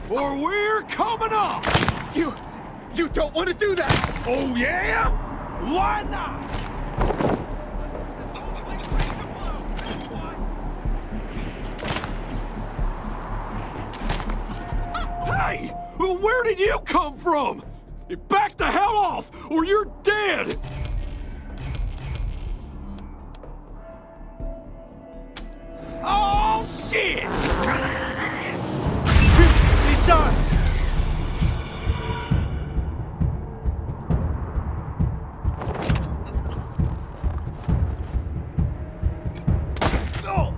or we're coming up! You don't want to do that! Oh, yeah? Why not? Hey! Where did you come from? Back the hell off, or you're dead! Oh, shit! These shots! Oh!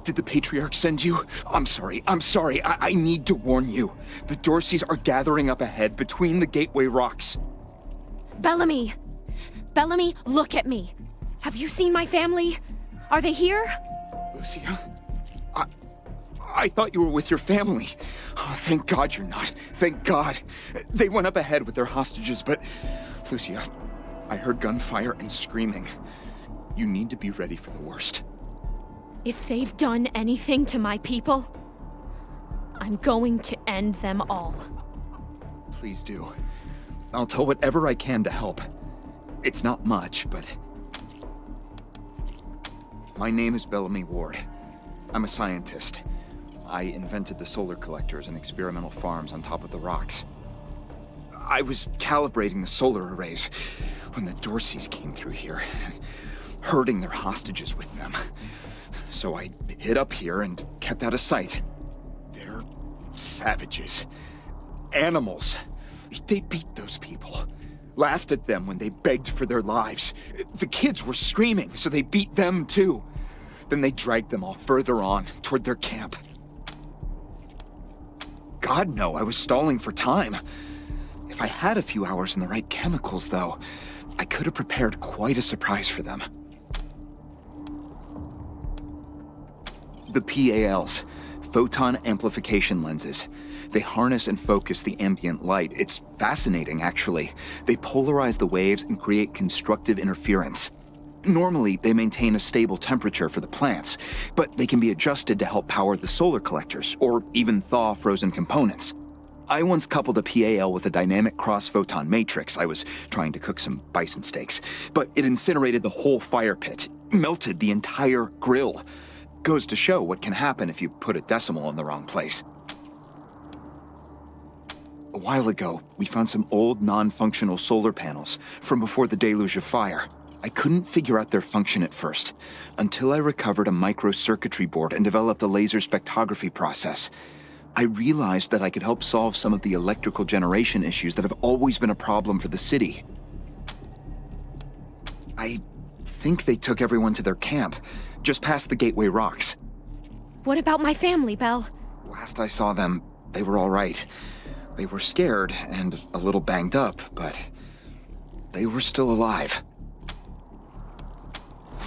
Did the Patriarch send you? I'm sorry. I need to warn you. The Dorseys are gathering up ahead between the Gateway Rocks. Bellamy! Bellamy, look at me! Have you seen my family? Are they here? Lucia? I thought you were with your family. Oh, thank God you're not. Thank God. They went up ahead with their hostages, but... Lucia, I heard gunfire and screaming. You need to be ready for the worst. If they've done anything to my people, I'm going to end them all. Please do. I'll tell whatever I can to help. It's not much, but... My name is Bellamy Ward. I'm a scientist. I invented the solar collectors and experimental farms on top of the rocks. I was calibrating the solar arrays when the Dorseys came through here, herding their hostages with them. So I hid up here and kept out of sight. They're savages. Animals. They beat those people. Laughed at them when they begged for their lives. The kids were screaming, so they beat them too. Then they dragged them all further on, toward their camp. God, no, I was stalling for time. If I had a few hours and the right chemicals, though, I could have prepared quite a surprise for them. The PALs, photon amplification lenses. They harness and focus the ambient light. It's fascinating, actually. They polarize the waves and create constructive interference. Normally, they maintain a stable temperature for the plants, but they can be adjusted to help power the solar collectors, or even thaw frozen components. I once coupled a PAL with a dynamic cross-photon matrix. I was trying to cook some bison steaks, but it incinerated the whole fire pit, melted the entire grill. Goes to show what can happen if you put a decimal in the wrong place. A while ago, we found some old non-functional solar panels from before the deluge of fire. I couldn't figure out their function at first, until I recovered a microcircuitry board and developed a laser spectrography process. I realized that I could help solve some of the electrical generation issues that have always been a problem for the city. I think they took everyone to their camp, just past the Gateway Rocks. What about my family, Belle? Last I saw them, they were all right. They were scared and a little banged up, but they were still alive.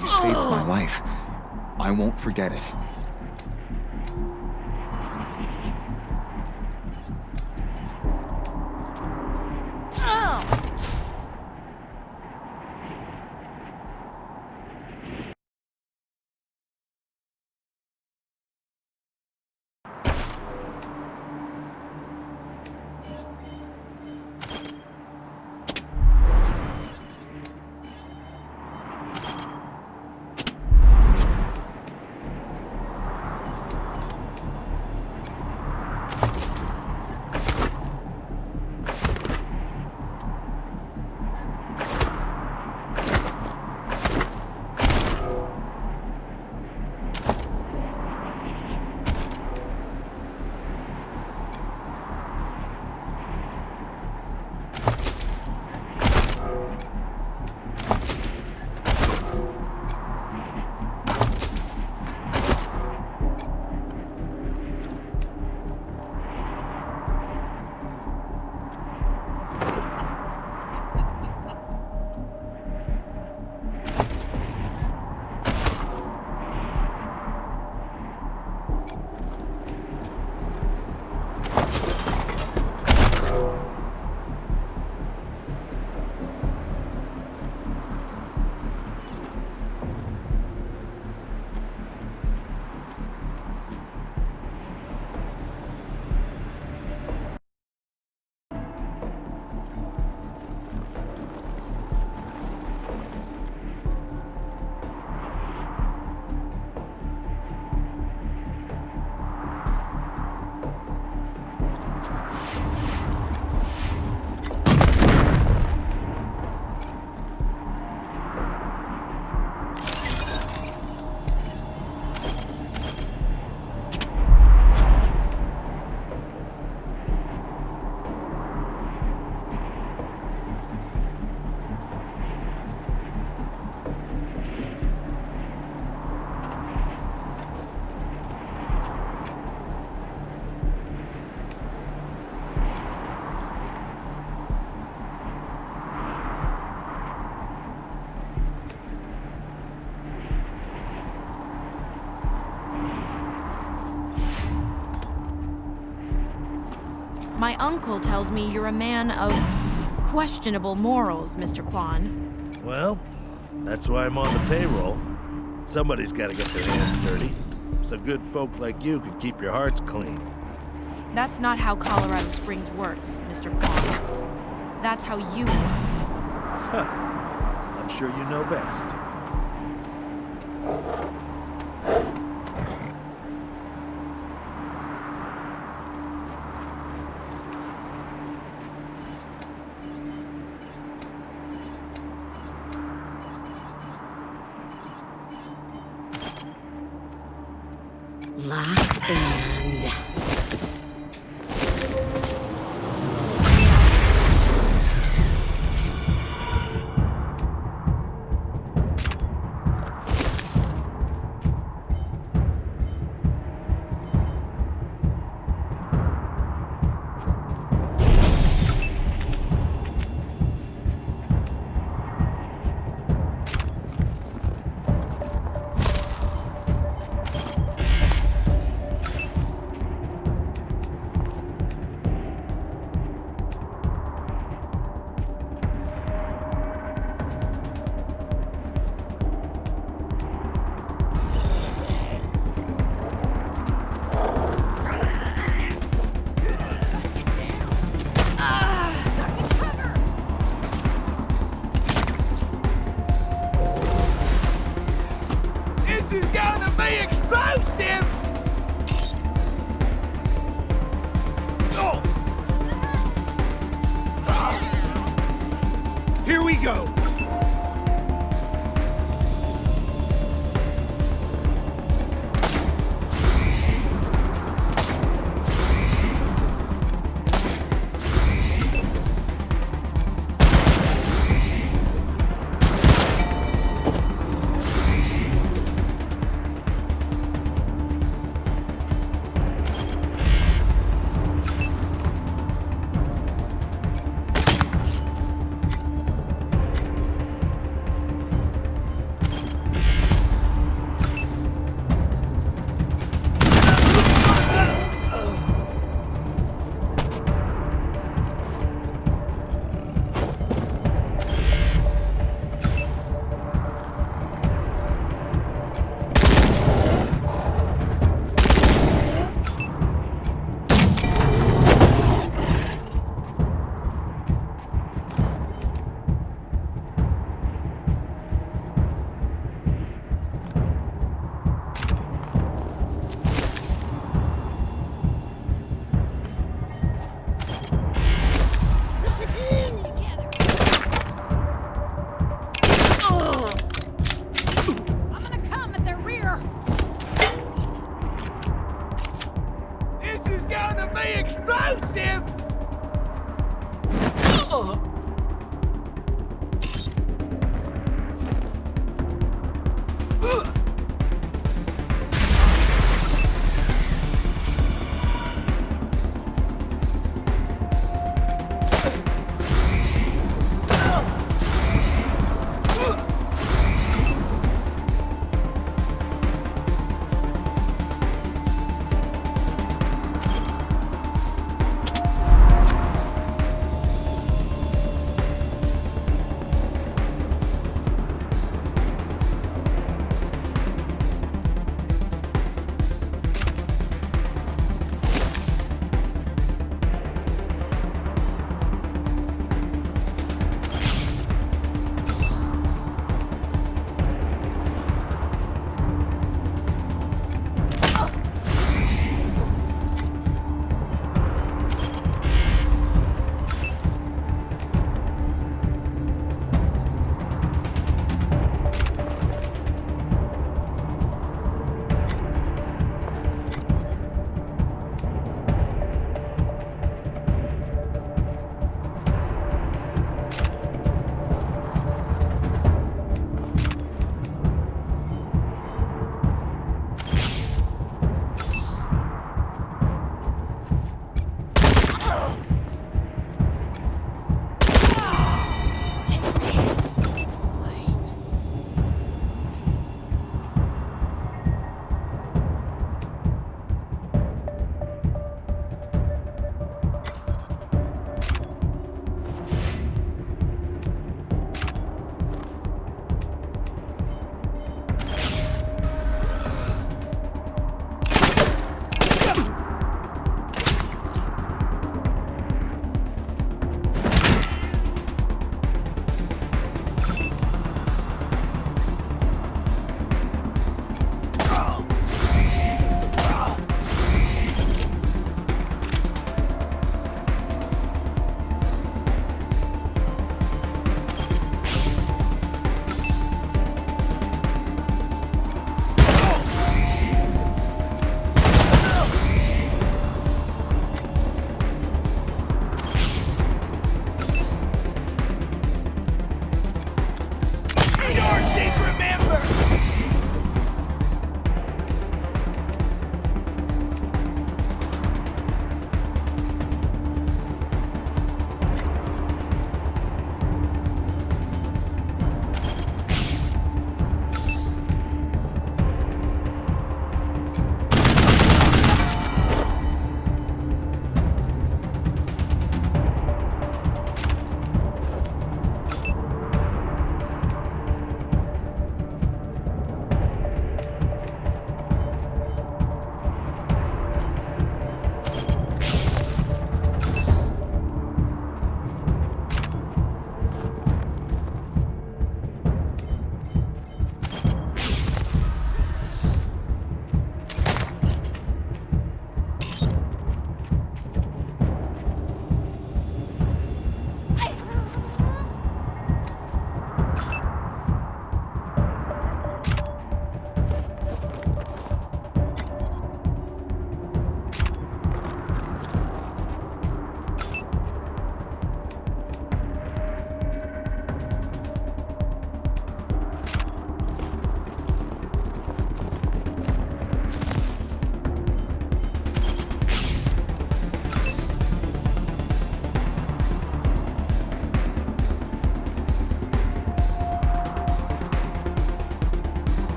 You saved my life. I won't forget it. My uncle tells me you're a man of questionable morals, Mr. Kwan. Well, that's why I'm on the payroll. Somebody's gotta get their hands dirty, so good folk like you can keep your hearts clean. That's not how Colorado Springs works, Mr. Kwan. That's how you work. Huh. I'm sure you know best. Last and... This is gonna be explosive! Oh. Here we go! Explosive!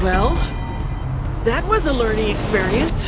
Well, that was a learning experience.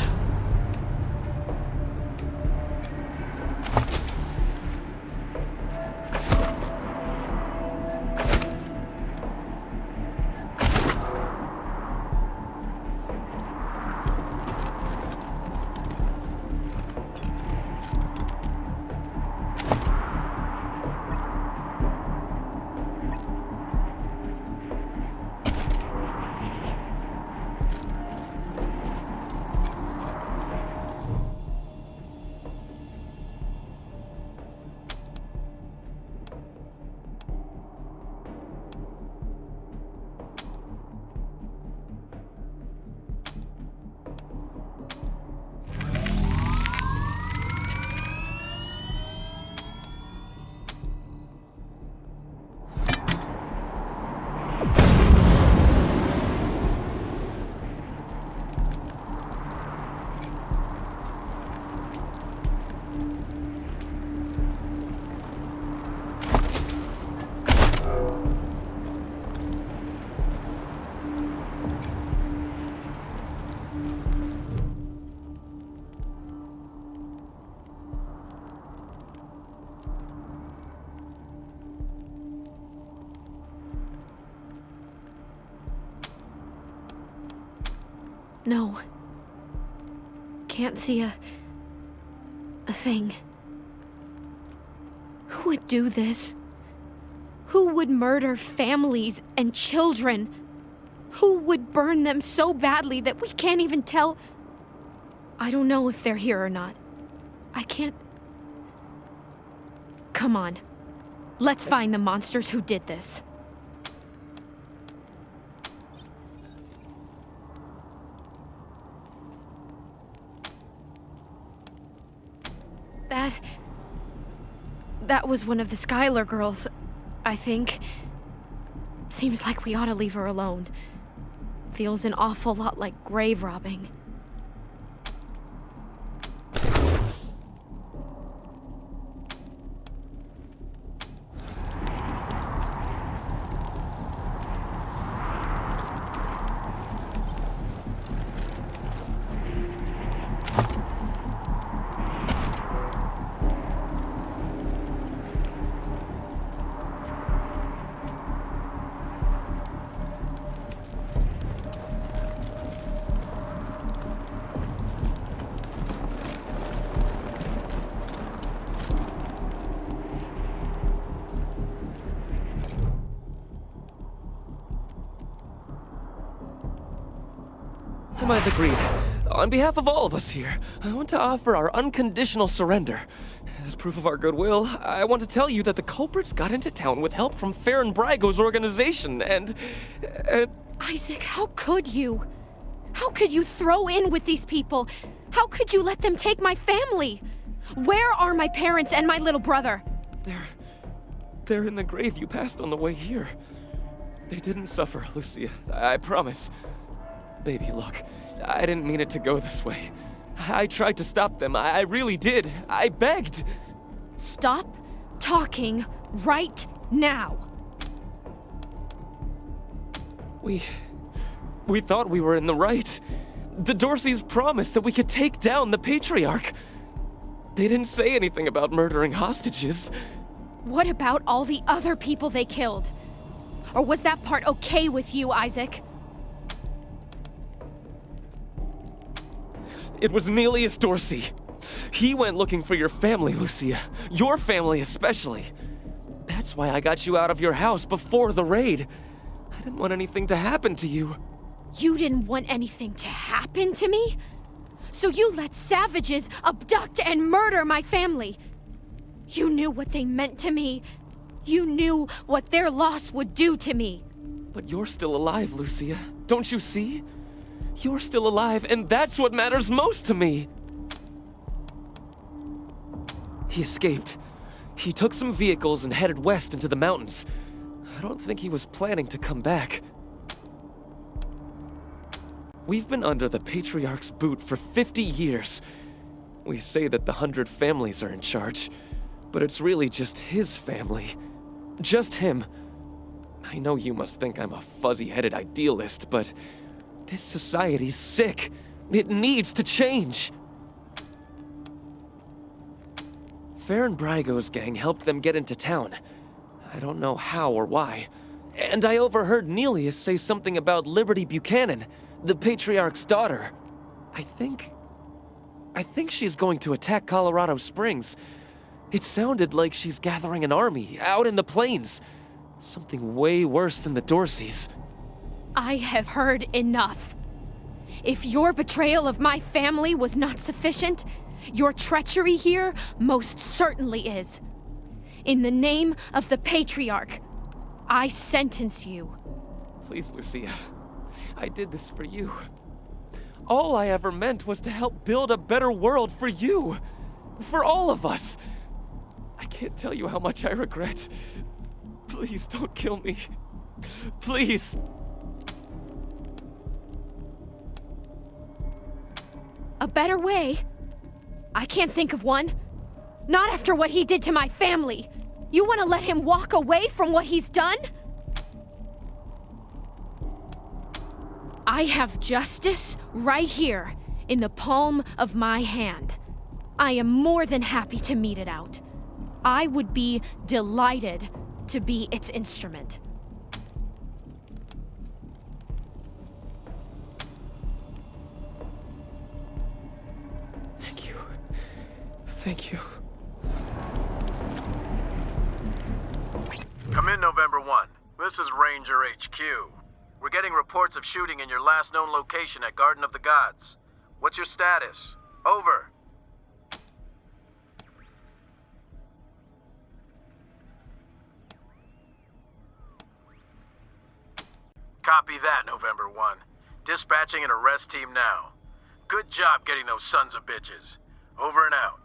No. Can't see a thing. Who would do this? Who would murder families and children? Who would burn them so badly that we can't even tell? I don't know if they're here or not. I can't... Come on. Let's find the monsters who did this. That was one of the Skylar girls, I think. Seems like we ought to leave her alone. Feels an awful lot like grave robbing. Isaac Reed. On behalf of all of us here, I want to offer our unconditional surrender. As proof of our goodwill, I want to tell you that the culprits got into town with help from Farron Brago's organization, and... Isaac, how could you? How could you throw in with these people? How could you let them take my family? Where are my parents and my little brother? They're in the grave you passed on the way here. They didn't suffer, Lucia. I promise. Baby, look, I didn't mean it to go this way. I tried to stop them. I really did. I begged. Stop talking right now. We thought we were in the right. The Dorseys promised that we could take down the Patriarch. They didn't say anything about murdering hostages. What about all the other people they killed? Or was that part okay with you, Isaac? It was Nelius Dorsey. He went looking for your family, Lucia. Your family especially. That's why I got you out of your house before the raid. I didn't want anything to happen to you. You didn't want anything to happen to me? So you let savages abduct and murder my family. You knew what they meant to me. You knew what their loss would do to me. But you're still alive, Lucia. Don't you see? You're still alive, and that's what matters most to me. He escaped. He took some vehicles and headed west into the mountains. I don't think he was planning to come back. We've been under the Patriarch's boot for 50 years. We say that the 100 families are in charge, but it's really just his family. Just him. I know you must think I'm a fuzzy-headed idealist, but This society's sick. It needs to change. Farron Brygo's gang helped them get into town. I don't know how or why. And I overheard Nelius say something about Liberty Buchanan, the Patriarch's daughter. I think she's going to attack Colorado Springs. It sounded like she's gathering an army out in the plains. Something way worse than the Dorseys. I have heard enough. If your betrayal of my family was not sufficient, your treachery here most certainly is. In the name of the Patriarch, I sentence you. Please, Lucia. I did this for you. All I ever meant was to help build a better world for you. For all of us. I can't tell you how much I regret. Please don't kill me. Please. A better way? I can't think of one. Not after what he did to my family. You want to let him walk away from what he's done? I have justice right here in the palm of my hand. I am more than happy to mete it out. I would be delighted to be its instrument. Thank you. Thank you. Come in, November 1. This is Ranger HQ. We're getting reports of shooting in your last known location at Garden of the Gods. What's your status? Over. Copy that, November 1. Dispatching an arrest team now. Good job getting those sons of bitches. Over and out.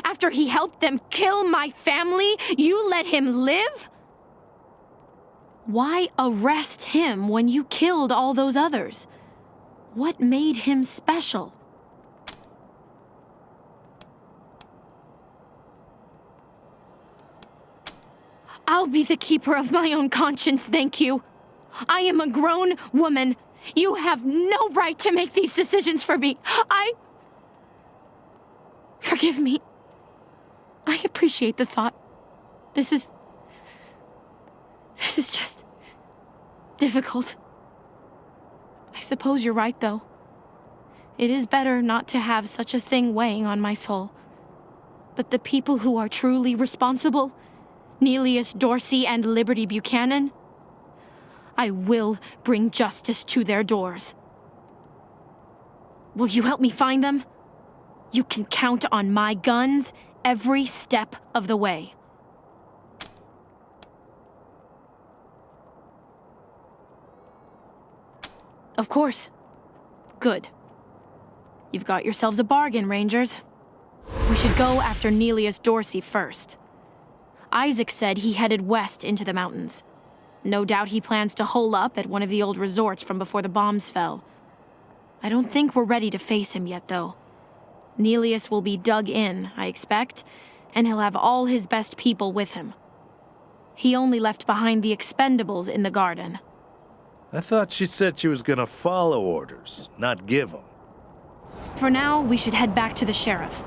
After he helped them kill my family, you let him live? Why arrest him when you killed all those others? What made him special? I'll be the keeper of my own conscience, thank you. I am a grown woman. You have no right to make these decisions for me. Forgive me. I appreciate the thought. This is just difficult. I suppose you're right, though. It is better not to have such a thing weighing on my soul. But the people who are truly responsible, Nelius Dorsey and Liberty Buchanan, I will bring justice to their doors. Will you help me find them? You can count on my guns every step of the way. Of course. Good. You've got yourselves a bargain, Rangers. We should go after Nelius Dorsey first. Isaac said he headed west into the mountains. No doubt he plans to hole up at one of the old resorts from before the bombs fell. I don't think we're ready to face him yet, though. Nelius will be dug in, I expect, and he'll have all his best people with him. He only left behind the expendables in the garden. I thought she said she was gonna follow orders, not give them. For now, we should head back to the sheriff.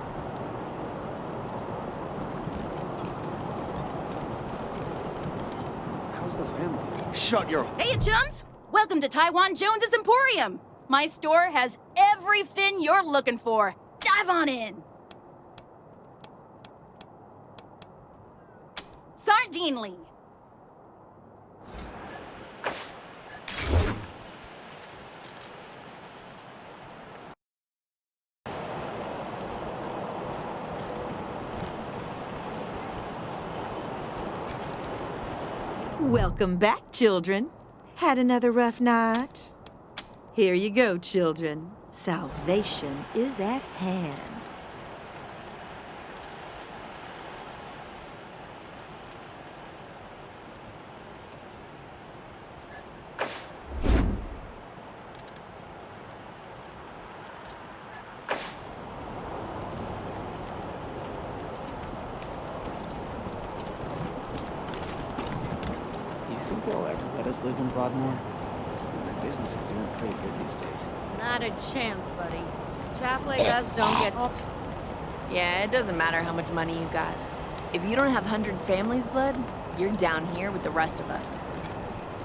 How's the family? Shut your... Hey, chums! Welcome to Taiwan Jones's Emporium. My store has every fin you're looking for. Dive on in. Sardinely. Welcome back, children. Had another rough night? Here you go, children. Salvation is at hand. Do you think they'll ever let us live in Broadmoor? Their business is doing pretty good these days. Not a chance, buddy. Chaff like us don't get... Yeah, it doesn't matter how much money you got. If you don't have 100 families' blood, you're down here with the rest of us.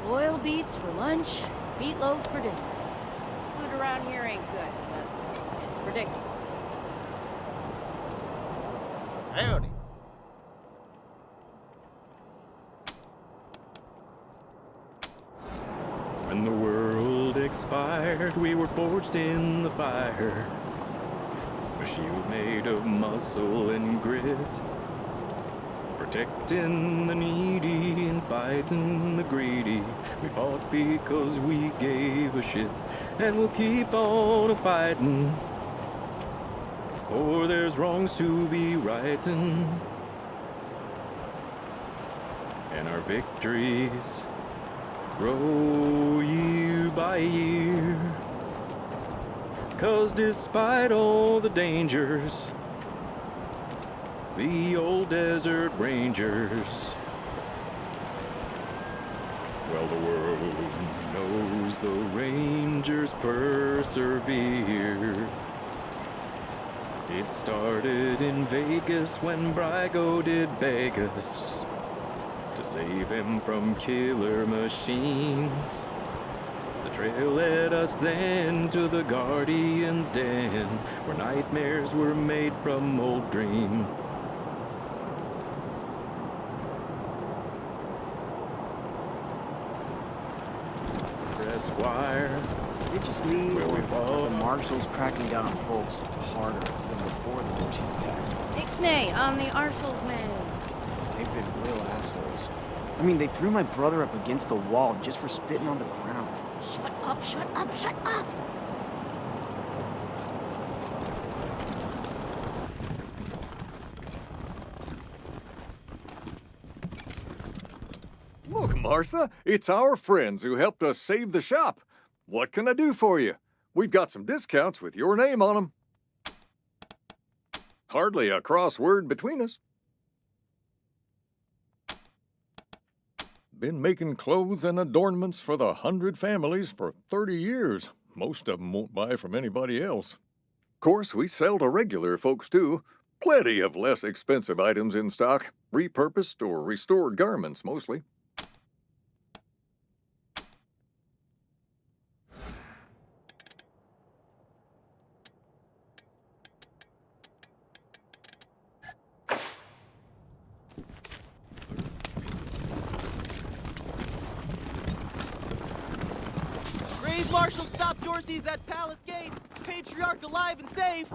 Boil beets for lunch, meatloaf for dinner. Food around here ain't good, but it's predictable. Howdy. When the world expired, we were forged in the fire. A shield made of muscle and grit, protecting the needy and fighting the greedy. We fought because we gave a shit, and we'll keep on fighting. For there's wrongs to be righting, and our victories grow year by year. 'Cause despite all the dangers, the old desert rangers, well, the world knows the rangers persevere. It started in Vegas when Brygo did beg us to save him from killer machines. The trail led us then to the Guardian's Den, where nightmares were made from old dreams. Esquire, Is it just me, Where or we fall. are the marshals cracking down on folks harder than before the Dutchies attacked? Ixnay, I'm the Arsel's man. They've been real assholes. I mean, they threw my brother up against the wall just for spitting on the ground. Shut up, shut up, shut up! Look, Martha, it's our friends who helped us save the shop. What can I do for you? We've got some discounts with your name on them. Hardly a crossword between us. Been making clothes and adornments for the 100 families for 30 years. Most of them won't buy from anybody else. Of course, we sell to regular folks, too. Plenty of less expensive items in stock. Repurposed or restored garments, mostly. Grave Marshal stopped Dorsey's at Palace Gates. Patriarch alive and safe.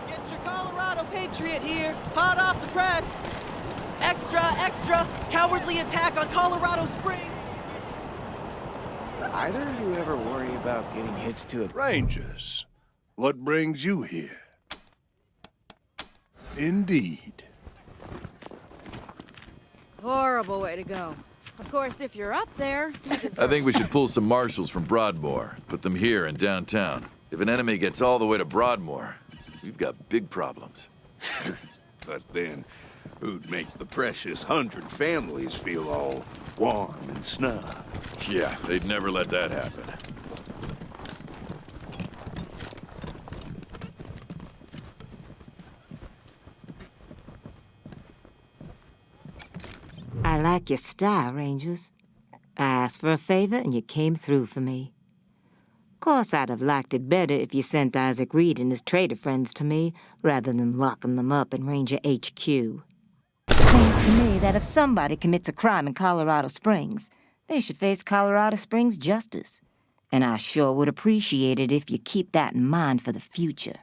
Get your Colorado Patriot here. Hot off the press. Extra, extra. Cowardly attack on Colorado Springs. Either of you ever worry about getting hitched to a... Rangers, what brings you here? Indeed. Horrible way to go. Of course, if you're up there... I think we should pull some marshals from Broadmoor, put them here in downtown. If an enemy gets all the way to Broadmoor, we've got big problems. But then, Who'd make the precious 100 families feel all warm and snug. Yeah, they'd never let that happen. I like your style, Rangers. I asked for a favor and you came through for me. Course, I'd have liked it better if you sent Isaac Reed and his trader friends to me, rather than locking them up in Ranger HQ. Seems to me that if somebody commits a crime in Colorado Springs, they should face Colorado Springs justice. And I sure would appreciate it if you keep that in mind for the future.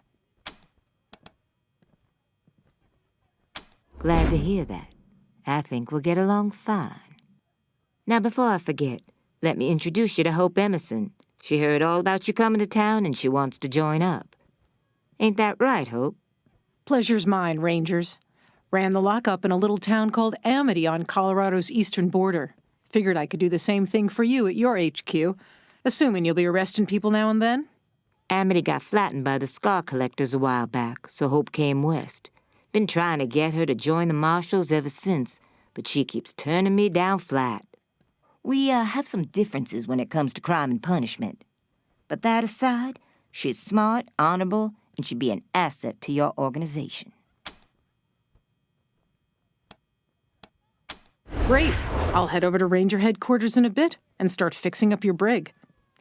Glad to hear that. I think we'll get along fine. Now, before I forget, let me introduce you to Hope Emerson. She heard all about you coming to town and she wants to join up. Ain't that right, Hope? Pleasure's mine, Rangers. Ran the lockup in a little town called Amity on Colorado's eastern border. Figured I could do the same thing for you at your HQ, assuming you'll be arresting people now and then. Amity got flattened by the scar collectors a while back, so Hope came west. Been trying to get her to join the marshals ever since, but she keeps turning me down flat. We have some differences when it comes to crime and punishment. But that aside, she's smart, honorable, and should be an asset to your organization. Great. I'll head over to Ranger headquarters in a bit and start fixing up your brig.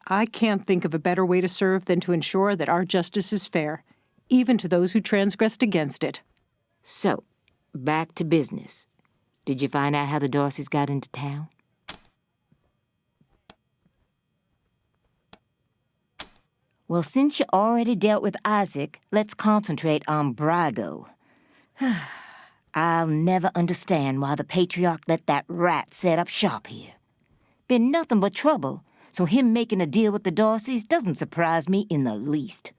I can't think of a better way to serve than to ensure that our justice is fair, even to those who transgressed against it. So, back to business. Did you find out how the Dorseys got into town? Well, since you already dealt with Isaac, let's concentrate on Brago. I'll never understand why the Patriarch let that rat set up shop here. Been nothing but trouble, so him making a deal with the Dorseys doesn't surprise me in the least.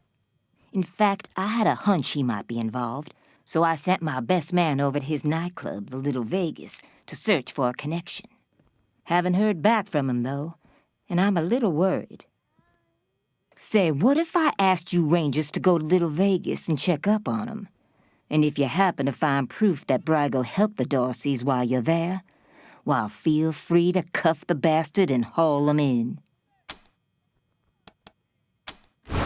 In fact, I had a hunch he might be involved, so I sent my best man over to his nightclub, the Little Vegas, to search for a connection. Haven't heard back from him, though, and I'm a little worried. Say, what if I asked you Rangers to go to Little Vegas and check up on him? And if you happen to find proof that Brago helped the Dorseys while you're there, well, feel free to cuff the bastard and haul him in.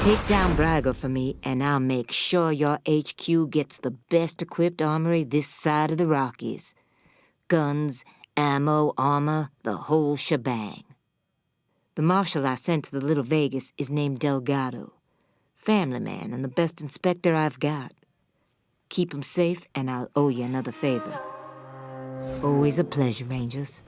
Take down Brago for me, and I'll make sure your HQ gets the best-equipped armory this side of the Rockies. Guns, ammo, armor, the whole shebang. The marshal I sent to the Little Vegas is named Delgado. Family man and the best inspector I've got. Keep him safe, and I'll owe you another favor. Always a pleasure, Rangers.